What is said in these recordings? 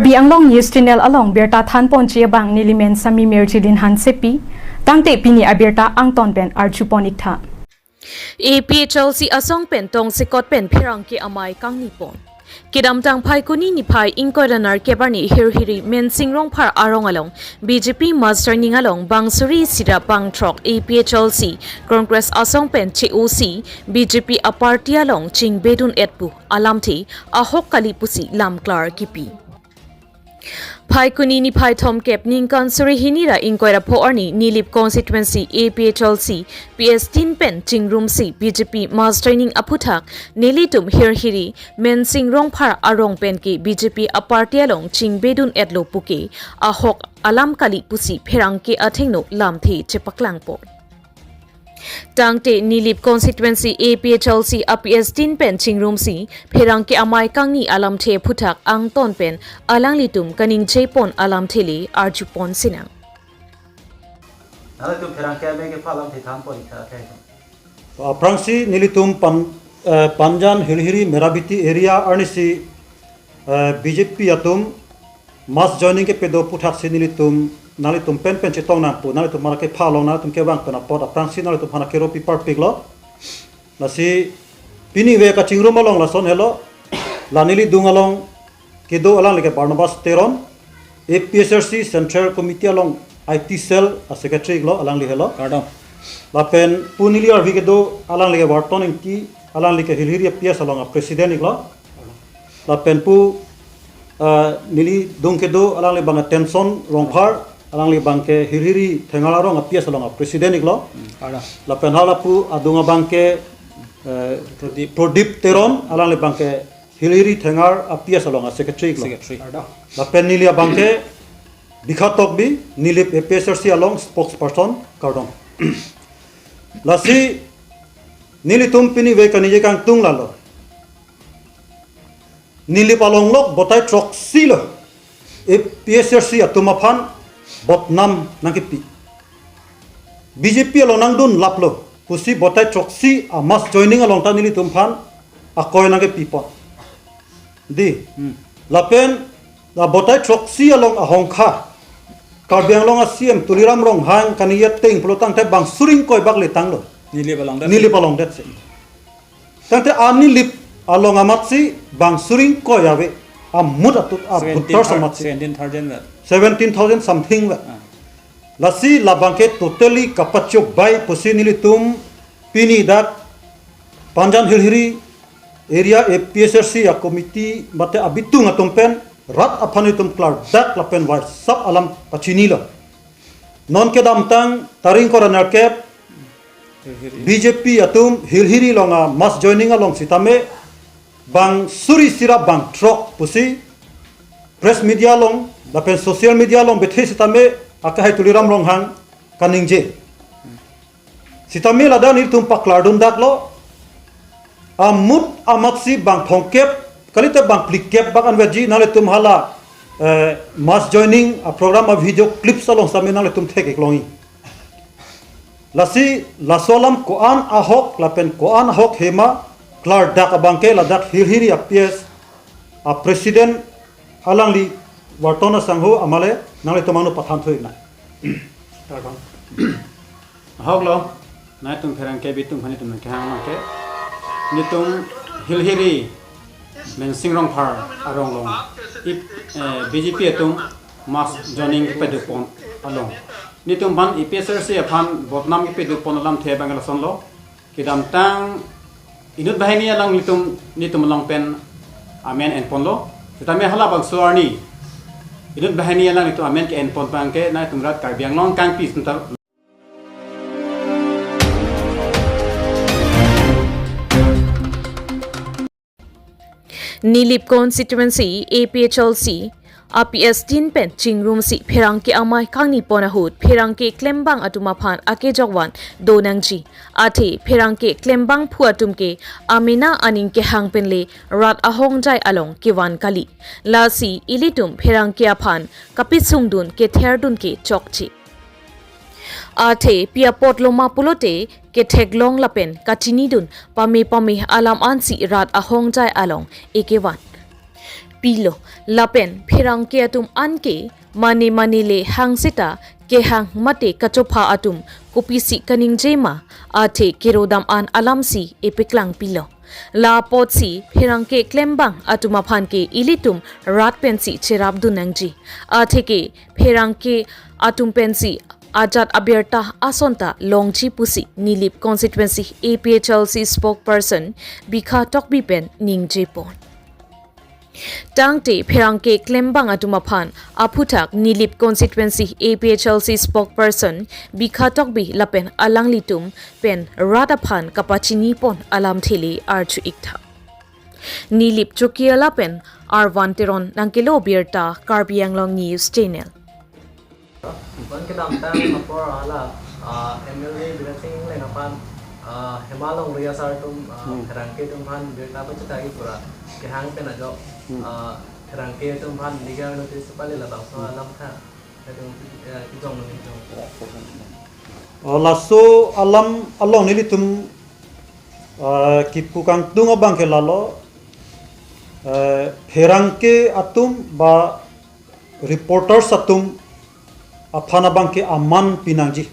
Karbi anglong news channel along berta than ponche bang nilimen sami merchilin han sepi tangte pini abirta angton ben archuponik tha APHLC asong pen tong sikot pen phirang ki amai kang nipon Kidam tang phai kuni ni phai inkoranar kebarni hirhiri men singrong phar arong along BJP master ning along bangsuri sira bang trok APHLC Congress asong pen COC BJP Aparty along ching bedun etpu alamthi Ahok kali Pusi Lamklar Kepi Phai kuni ni phai thom kep ning kansuri hinira inkoira phoarni Nilip Constituency APHLC PS10 pen chingrum si BJP master ning aputhak nelitum hirhiri men singrong phar arong pen ki BJP Aparty along chingbedun etlo Puke Ahok alam kali Pusi pherang ke athengno lamthi chepaklang por Tangte Nilip Constituency APHLC PS10 pen chingrum si pherang ke amai kangni alam the phuthak ang ton pen alang litum kaning chepon alam theli arjupon sinang Nala tum pherang ke ame ke phalam the tham pon kha khai Prangsi nilitum Panjan Hilhiri Merabiti area arnisi BJP atum mas joining ke pedo puthak si nilitum nalitum pen chitong na pu nalitum mara ke phalong na tum ke wang kana pot Prangsi nalitum hana ke ropi par piglo nasi pini we ka chingrum along la son hello la nili dung along ke do alang le Barnabas Teron APSRC Central Committee along IT cell a secretary glo alang li hello kadam la pen punili ar vi ke do alang le Barton inki alang le ke hilhiri PS along a president glo la pen pu nili dung ke do alang le bang tension rongphar alang li bangke hilhiri thengala rong a PS along a president glo la pen hala pu adunga bangke Prodip Teron alang le bangke hilhiri thengar a PS along a secretary glo la pen nili bangke bikhatok bi Nilip APSRC along spokesperson kardong lasi nili tumpini we kanije kang tung lalo Nilip along lok botai trok silo APSRC atumaphan botnam nangkipi BJP along nang Dunlap Pusi botai trok si a mas joining along ta nili tumphan akoy nangkipi pon di lapen la botai trok si along Ahok Karbiang long a CM tuliram rong hang kaniyat ting pelotang te bang suring koi bak le tanglo Nilip along that se tante Nilip along amat si bang suring koi ave amut atut putar samat si 17,000 something lasi labangke totally kapachok bai Pusi nilitum pini dak Panjan Hilhiri area APSRC a committee mate abitung atumpen rat apanitum klar dak lapen war sab alam pachinilo non ke damtang taring koranar kep BJP atum hilhiri longa mas joining along sitame bang suri sira bang trok Pusi press media long lapen social media long bethe sitame akahai tuliram long hang kaningje sitame lada niltum paklar dun dak lo amut amatsi bang thongkep kalite bang klikep bang anveji nale tum hala mass joining a program of video clips along same nale tum thek eklongi lasi lasolam koan Ahok lapen koan Ahok hema klar dak abangke ladak hilhiri aps a president alangli wartona sangho amale nale tumanu pathan thoi na Ahok lo na tum pherang ke bitum hani tum ke hang ke nitum hilhiri men singrong phar arong long BJP atum mas joining pedupon along nitum ban APSRC aphan botnam ke pedupon alam the bangala sonlo kidam tang inut bahini alang nitum long pen amen en ponlo tame hala bang suarni inut bahini alang nitum amen ke en pon bangke na tumrat karbiang long kang pis ntar Nilip Constituency APHLC PS10 pen chingrum si pherang ke amai kangni ponahut pherang ke klembang atumaphan ake jogwan donangji athe pherang ke klembang phuatum ke amina aning ke hangpenle rat ahong jai along kiwan kali lasi ilitum pherang ke aphan kapisungdun ke therdun ke chokchi athe pia potloma pulote ke theglong lapen kachini dun pame alam ansi rat ahong jai along ekewan pilo lapen phirang ke atum anke mani le hangsita ke hang mate kachopha atum kopisi kaning jema athe kerodam an alamsi epiklang pilo la potsi phirang ke klembang atuma phan ke ilitum rat pensi cherab dunangji athe ke phirang ke atum pensi Ajat Abierta Asonta Longchi Pusi Nilip Constituency APHLC spokesperson Bikha Tokbipen Ning Jepon. Tangte Perangke Klembang Atumaphan Aputak Nilip Constituency APHLC spokesperson Bikha Tokbi Lapen Alanglitum Pen Radaphan Kapachini Pon Alam Thili Archu Ikta. Nilip Chukia Lapen R1 Teron Nangkilo Bierta Karbianglong News Channel. Vẫn cái đam tang mà por là MLA bila sing le napan hemalong ria sartum herangke tumhan berita apa cetai pura ke hang pe na jo herangke tumhan liga notice pale la bang so alam tha itu kijong ni jo laso alam along nilitum kipukang tunga bang ke lalo herangke atum ba reporter satum Aphana bangke aman pinangji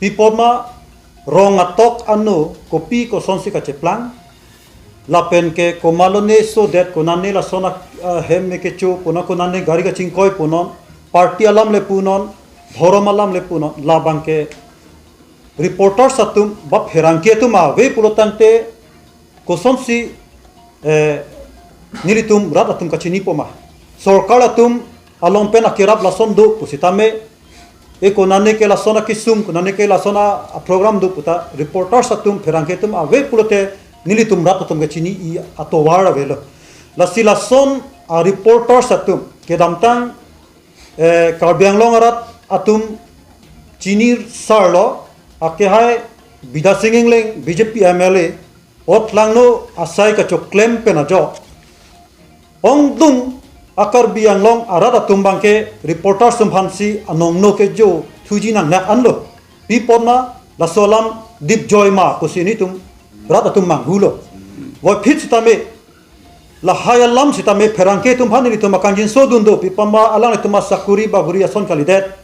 pipoma rong atok anu kopi ko sonsi ka cheplang lapen ke komalone so that konane la sona hem me ke chu puna konane gari ka chingkoi punon party alam le punon dhorom alam le punon la bangke reporter satum bap herangke tuma ve pulotante ko sonsi nilitum rat atum ka chini poma sorkar atum along pen akirap lason do pusitame konane ke lasona kisum konane ke lasona program do puta reporter satum ferangketum ave pulote nilitum ratatum ke chini I atowara velo lason a reporter satum ke damtang karbianglong arat atum chini sarlo ake hai bida singing leng BJP MLA otlangno asai ka choklem penajo ongdung akar biang long arada tumbang ke reporter sumhansi anong no ke jo thuji nang na anlo pipona la solam dip joy ma kusini tum rada tumbang hulo wa phit sitame la hayalam sitame ferangke tumphani tum kanjin sodundo pipama alang tum sakuri baguri ason kalidet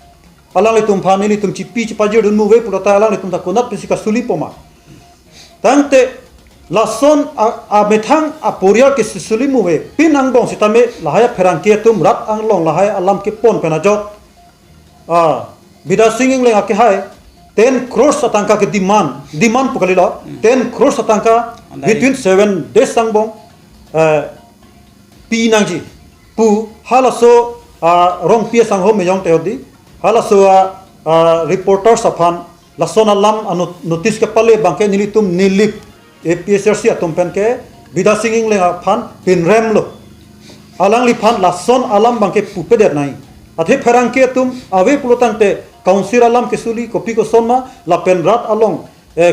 alang tum phani tum chipi chipaje dun muwe purata alang tum takunat pisika sulipoma tangte lason a methang a porial ke sisulimu we pinang bong sitame lahaya ferangke tum rat anglong lahaya alam ke pon penajo bida singing leng ake hai 10 crores satangka ke demand pukalilo 10 crores satangka between 7 days sangbong pinangji pu halaso rong pia sanghom meyong teodi halaso reporter saphan lason alam notice ke pale bangke nilitum nilip APSRC atumpen ke bida singing le phan pin rem lo alang li phan lason alam bangke pupeder nai athe ferangke tum ave pulotante council alam ke suli kopi ko sonma la pen rat along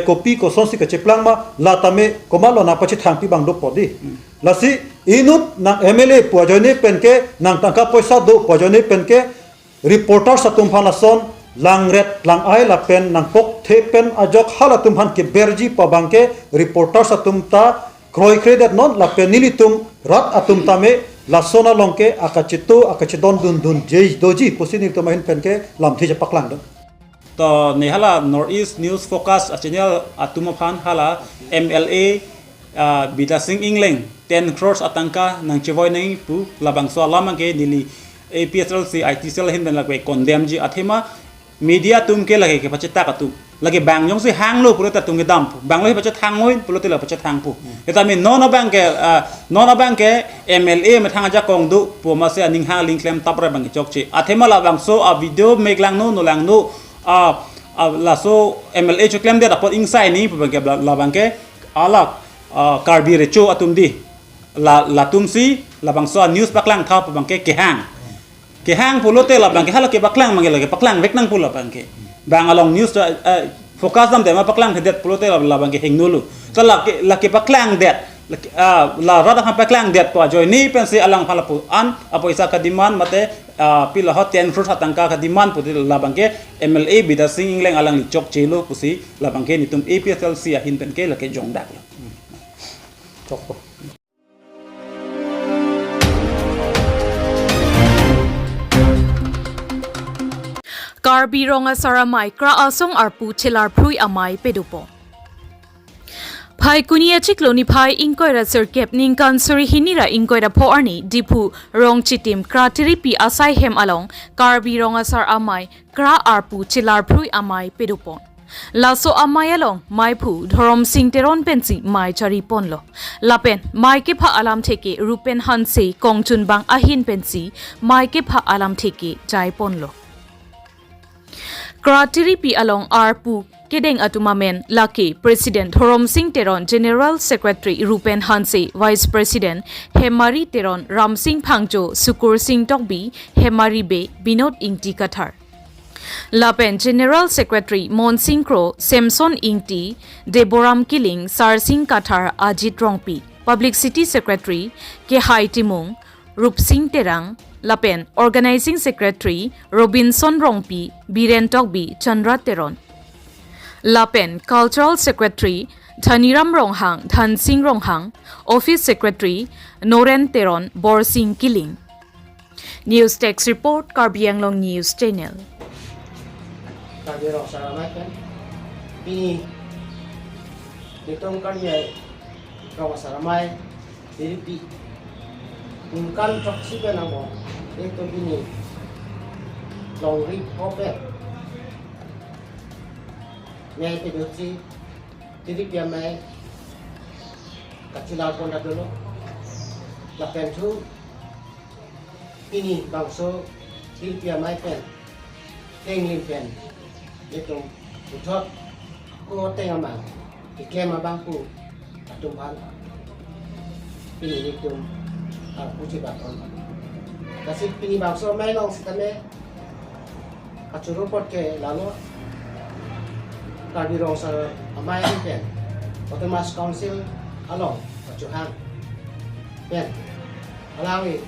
kopi ko sonsi ke cheplang ma la tame komalo na pachi thangpi bang do podi lasi inut na MLA pojone pen ke nang tangka poisa do pojone pen ke reporter satum phan lason langret lang ai la pen nang pok the pen ajok hala tum han ke berji pabangke reporter satum ta kroi credit non la pen nilitum rat atum tame la sona longke akachidon dun jei doji posini to mahin pen ke lam thi paklang do to ne hala Northeast News Focus channel atuma phan hala MLA bida sing ingleng 10 crores atangka nang chevoi nang pu labang so lama ke nili APSLC ITCL hin ben lakwe condemn ji athema media tum ke lagi ke pacheta ka tu lagi bang jong se hang lo pulota tum ke dam bang lo pachet hang ngoi pulota la pachet hang pu eta mi nona bang ke MLA ma thang aja kong du pu ma se aning ha link klem tapra bang chok chi athema la bang so a video meglang no lang no la so MLA cho klem de apot inside ni pu bang ke la bang ke ala karbi re cho atum di la tum si la bang so news paklang tha pu bang ke hang pulote la bang ke hala ke baklang mangela ke paklang vek nang pula bang ke bang along news focus dam tema paklang det pulote la bang ke hengnulu to la ke paklang det la rada ha paklang det to joy ni pensi alang phala pu an apo isa ka demand mate pila hot 10 fruit hatangka ka demand pu la bang ke MLA bida singing leng alang li chok chelo pusi la bang ke nitum APSLC a hin pen ke la ke jong dak chok Karbi ronga saramai kra asong arpu chilar phrui amai pedupo. Phai kunia chikloni phai inkoira cirkep ningkan suri hinira inkoira phoarni dipu rong chitim kra tiripi asai hem along karbi ronga sar amai kra arpu chilar phrui amai pedupon. Laso amai along mai phu dhorom sing teron pensi mai chari ponlo. Lapen mai ke pha alam theke rupen hanse kongchun bang ahin pensi mai ke pha alam theke jai ponlo. Kra tiripi along arpu Kedeng atumamen Lucky President Thorom Singh Teron General Secretary Rupen Hanse Vice President Hemari Teron Ram Singh Phangjo Sukur Singh Tokbi Hemari Be Binod Ingti Kathar Lapen General Secretary Mon Singh Kro Samson Ingti Deboram Kiling Sar Singh Kathar Ajit Rongpi Public City Secretary Ke Hai Timung Rup Singh Terang Lapen Organizing Secretary Robinson Rongpi Biren Tokbi Chandra Teron Lapen Cultural Secretary Thaniram Ronghang Than Singh Ronghang Office Secretary Noren Teron Bor Singh Kiling News Text Report Karbi Anglong News Channel Karbi rong saramai kan ini ditong karya rong saramai diripi ingkan proksi kan amo itu ini long rip opet Nyai Pusi, jadi dia mai kecil pun dah dulu. Lapen tu ini bangso jadi dia mai pen, tenglim pen, itu ucap ko tengah mang, ikem abangku, atumhan, ini itu Pusi bakon. Kasih ini bangso mai long setane, kacuru pot ke lalu. Karbi rong sar amai pen Otomas Council along Pacuhan pen alangi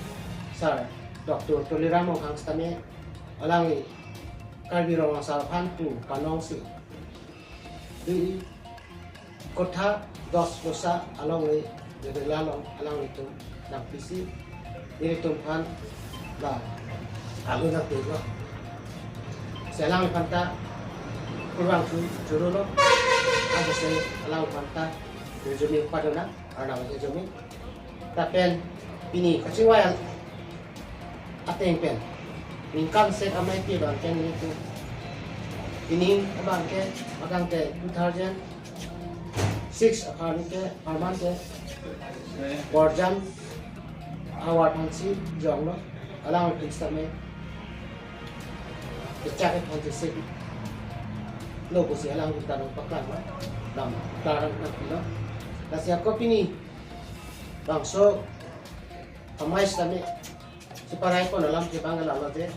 sar Dr. Toliramo hangstame alangi karbi rong sar pantu kanong si di kota dos dosa along ni dari lalong alang itu nak pisi ini tumpan lah aku nak tiga selang panta kurang tu juru lo, aku saya alang panta, jumi pada nak, anak saya jumi. Tapi ini kecewa apa yang pen, ingkan set amai pi bangken itu, ini bangken, agang ke 2006 akan ke Arman ke, Borjam, awat hansi jong lo, alang Instagram, kecak hansi set. Lo Pusi alang kita lupakan Lamklar nak pila. Nasi aku pini bangso amai stame separai pun dalam jebang lalu je.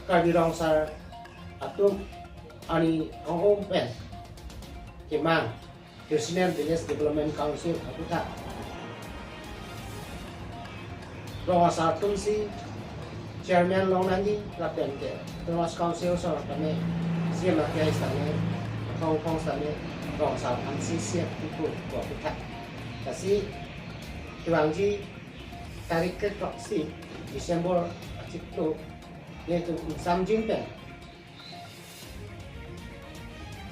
Karbi rong sar atum ani ongong pen kemang Personal Village Development Council aku tak. Rong sar atum si Chairman long nanti lapen ke Thomas Council so kami siap nak kaya istana kong istana rong sar ansi siap ikut buat kita kasi tuangji tarik ke proksi Desember itu yaitu samjing pen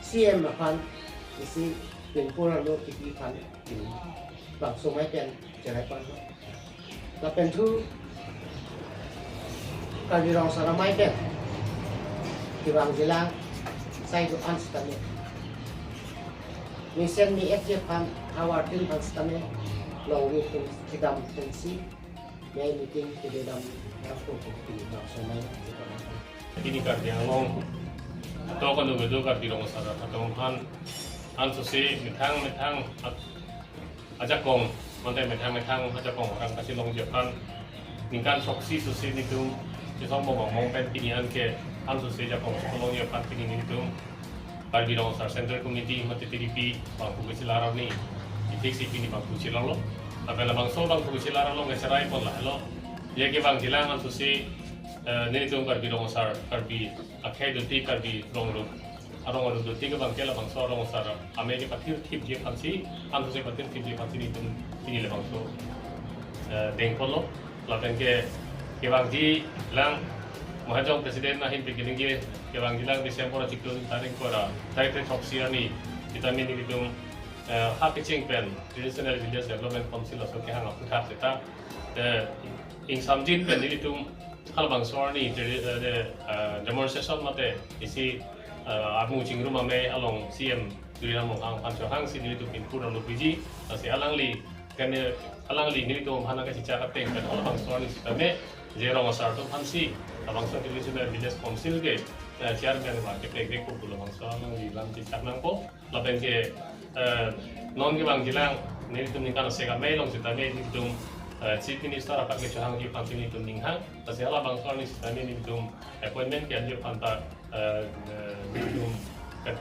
siap makan isi penpura lo kiki pan bang sungai pen jalan pan lapen tu Karbi rong saramai pen Kibang Jilang saya tu anstane misen ni FJ pan awatin anstane long itu kidam tensi yai meeting di dalam aku di maksudnya ini kardi along atau kalau betul kardi rong saram atau han susi metang ajak kong mantai metang ajak kong orang kasih long Jepang ningkan soksi susi itu Jisong mong pen pinihan ke an susi Jepang long Jepang pinihan itu kardi rong sar Central Committee mati TDP bangku kecilaran ni ifiksi pini bangku cilang lo tapi lah bangso bangku kecilaran lo ngeserai pun lah lo ya ke bang jilang an susi ni itu kardi rong sar kardi akhir duti kardi rong ru arong ru duti ke bang ke lah bangso rong sar ame ke patir tip je pansi an susi patir tip je pansi ni itu ini lah bangso dengkol lo lapen ke bang ji lang Mahajong Presiden na hin beginning ke bang jilang Desember artikel taring kora tarik opsi ani kita min itu happy ching pen traditional village development council so ke hang aput ta ing samjin pen itu hal bang sorni demonstration mate isi amu chingru mame along CM Tuliran Mong hang si itu pin kurang lebih si alangli kan alangli ni itu hana ka sicara teng pen hal bang sorni sitame zero masar tu hansi abang so traditional village council ke chairman ba ke pek ko bulo bang so nang di lam ti chak nang ko laben ke non ke bang jilang ni tu ni kan sega mai long sita me ni tu chief minister apa ke chang ki pan ni tu ning hang ta se ala bang so ni sita me ni tu appointment ke dia pan ta ni tu ka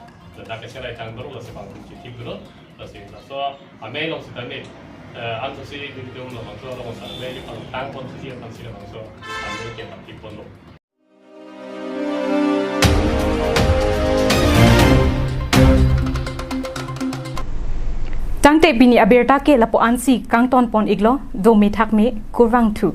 da ke sela tang baru la se bang ti gro ta se so amai long sita me anto si ni tu lo bang so lo sa me ni pan tang pon si pan si bang so amai ke pan ti pon lo Tangte bini aberta ke lapo ansi kang ton pon iglo do me thak me kurwang thu